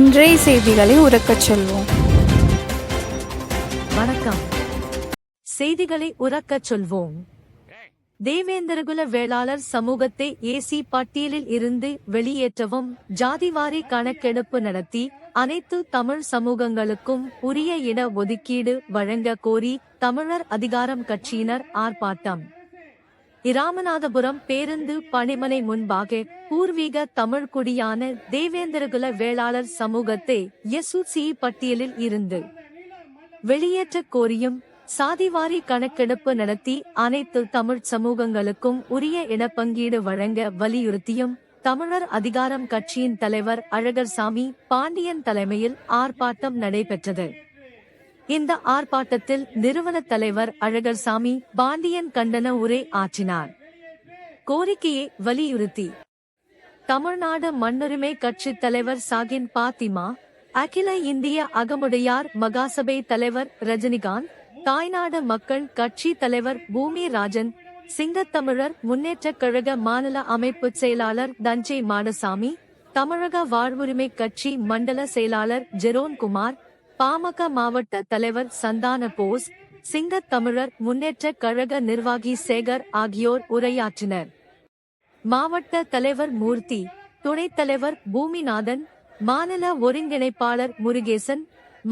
இன்றைய செய்திகளை உரக்கச் சொல்வோம். வணக்கம். செய்திகளை உரக்கச் சொல்வோம். தேவேந்திரகுல வேளாளர் சமூகத்தை ஏசி பட்டியலில் இருந்து வெளியேற்றவும், ஜாதிவாரி கணக்கெடுப்பு நடத்தி அனைத்து தமிழ் சமூகங்களுக்கும் உரிய இட ஒதுக்கீடு வழங்க கோரி தமிழர் அதிகாரம் கட்சியினர் ஆர்ப்பாட்டம். இராமநாதபுரம் பேருந்து பணிமனை முன்பாக பூர்வீக தமிழ்குடியான தேவேந்திரகுல வேளாளர் சமூகத்தை எஸ்சி பட்டியலில் இருந்து வெளியேற்ற கோரியும், சாதிவாரி கணக்கெடுப்பு நடத்தி அனைத்து தமிழ் சமூகங்களுக்கும் உரிய இடப்பங்கீடு வழங்க வலியுறுத்தியும் தமிழர் அதிகாரம் கட்சியின் தலைவர் அழகர்சாமி பாண்டியன் தலைமையில் ஆர்ப்பாட்டம் நடைபெற்றது. இந்த ஆர்ப்பாட்டத்தில் நிறுவன தலைவர் அழகர்சாமி பாண்டியன் கண்டன உரை ஆற்றினார். கோரிக்கையை வலியுறுத்தி தமிழ்நாடு மண்ணுரிமை கட்சி தலைவர் சாகின் பாத்திமா, அகில இந்திய அகமுடையார் மகாசபை தலைவர் ரஜினிகாந்த், தாய்நாடு மக்கள் கட்சி தலைவர் பூமி ராஜன், சிங்கத்தமிழர் முன்னேற்றக் கழக மாநில அமைப்பு செயலாளர் தஞ்சை மாடசாமி, தமிழக வாழ்வுரிமை கட்சி மண்டல செயலாளர் ஜெரோன்குமார், பாமக மாவட்ட தலைவர் சந்தான போஸ், சிங்கத்தமிழர் முன்னேற்றக் கழக நிர்வாகி சேகர் ஆகியோர் உரையாற்றினர். மாவட்ட தலைவர் மூர்த்தி, துணைத் தலைவர் பூமிநாதன், மாநில ஒருங்கிணைப்பாளர் முருகேசன்,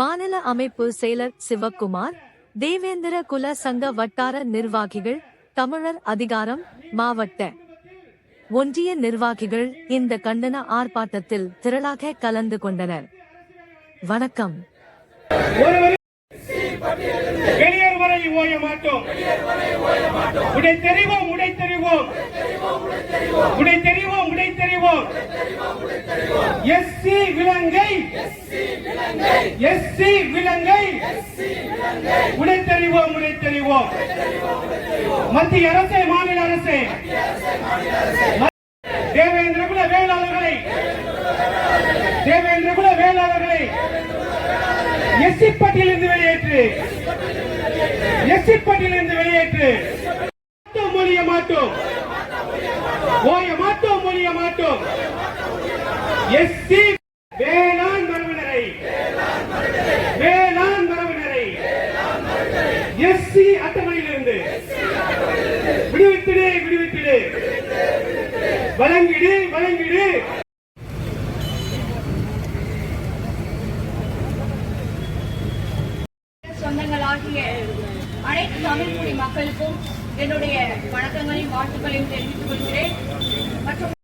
மாநில அமைப்பு செயலர் சிவக்குமார், தேவேந்திர குல சங்க வட்டார நிர்வாகிகள், தமிழர் அதிகாரம் மாவட்ட ஒன்றிய நிர்வாகிகள் இந்த கண்டன ஆர்ப்பாட்டத்தில் திரளாக கலந்து கொண்டனர். வணக்கம். வெளியேறுவரை ஓய மாட்டோம். உடை தெரிவோம், உடை தெரிவோம், உடை தெரிவோம், உடை தெரிவோம். எஸ்சி விலங்கை, எஸ்சி விலங்கை உடை தெரிவோம், உடை தெரிவோம். மத்திய அரசே, மாநில அரசே, தேவேந்திரகுல வேளாளர்களை, தேவேந்திரகுல வேளாளர்களை எஸ்சி பட்டியலிருந்து வெளியேற்று, எஸ்சி பட்டியலிருந்து வெளியேற்று. மொழிய மாட்டோம், ஓய மாட்டோம், மொழிய மாட்டோம். எஸ்சி வேளாண் மரபினரை, வேளாண் மரபினரை எஸ்சி அட்டவணையிலிருந்து விடுவித்திடு, விடுவித்திடு, வழங்கிடு, வழங்கிடு. சொந்தங்களாகிய அனைத்து தமிழ்குடி மக்களுக்கும் என்னுடைய வணக்கங்களையும் வாழ்த்துக்களையும் தெரிவித்துக் கொள்கிறேன். மற்றும்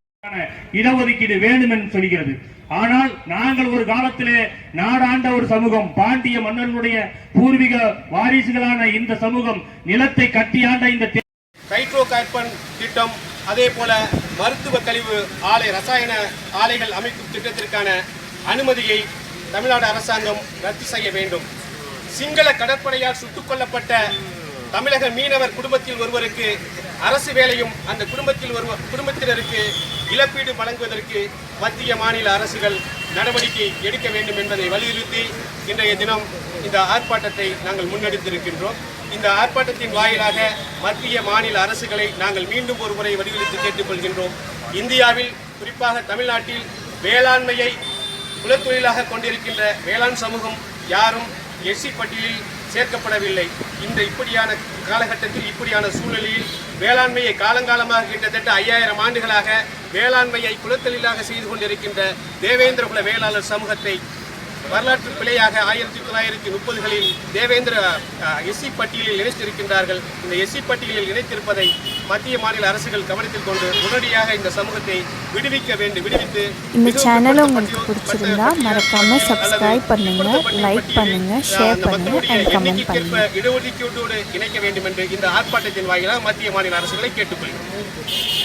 இடஒதுக்கீடு வேண்டும் என்று சொல்கிறது. ஆனால் நாங்கள் ஒரு காலத்திலே நாடாண்ட ஒரு சமூகம், பாண்டிய மன்னர்களுடைய பூர்வீக வாரிசுகளான இந்த சமூகம், நிலத்தை கட்டியாண்ட இந்த ஹைட்ரோ கார்பன் திட்டம், அதே போல மருத்துவ கழிவு ஆலை, ரசாயன ஆலைகள் அமைக்கும் திட்டத்திற்கான அனுமதியை தமிழ்நாடு அரசாங்கம் ரத்து செய்ய வேண்டும். சிங்கள கடற்படையால் சுட்டுக் கொல்லப்பட்ட தமிழக மீனவர் குடும்பத்தில் ஒருவருக்கு அரசு வேலையும் அந்த குடும்பத்தினருக்கு இழப்பீடு வழங்குவதற்கு மத்திய மாநில அரசுகள் நடவடிக்கை எடுக்க வேண்டும் என்பதை வலியுறுத்தி இன்றைய தினம் இந்த ஆர்ப்பாட்டத்தை நாங்கள் முன்னெடுத்திருக்கின்றோம். இந்த ஆர்ப்பாட்டத்தின் வாயிலாக மத்திய மாநில அரசுகளை நாங்கள் மீண்டும் ஒரு முறை வலியுறுத்தி கேட்டுக்கொள்கின்றோம். இந்தியாவில், குறிப்பாக தமிழ்நாட்டில் வேளாண்மையை குலத்தொழிலாக கொண்டிருக்கின்ற வேளாண் சமூகம் யாரும் எஸ்சி பட்டியலில் சேர்க்கப்படவில்லை. இந்த இப்படியான காலகட்டத்தில், இப்படியான சூழ்நிலையில் வேளாண்மையை காலங்காலமாக கிட்டத்தட்ட 5000 ஆண்டுகளாக வேளாண்மையை குலத்தொழிலாக செய்து கொண்டிருக்கின்ற தேவேந்திரகுல வேளாளர் சமூகத்தை வரலாற்று பிழையாக 1930களில் தேவேந்திர எஸ்சி பட்டியலில் இணைத்திருக்கின்றார்கள். இந்த எஸ்சி பட்டியலில் இணைத்திருப்பதை மத்திய மாநில அரசுகள் கவனத்தில் கொண்டு உடனடியாக இந்த சமூகத்தை விடுவிக்க வேண்டும். விடுவித்து இந்த சேனலை உங்களுக்கு பிடிச்சிருந்தா மறக்காம சப்ஸ்கிரைப் பண்ணுங்க, லைக் பண்ணுங்க, ஷேர் பண்ணுங்க, அண்ட் கமெண்ட் பண்ணுங்க. இடஒதுக்கீட்டோடு இணைக்க வேண்டும் என்று இந்த ஆர்ப்பாட்டத்தின் வாயிலாக மத்திய மாநில அரசுகளை கேட்டுக்கொள்கிறோம்.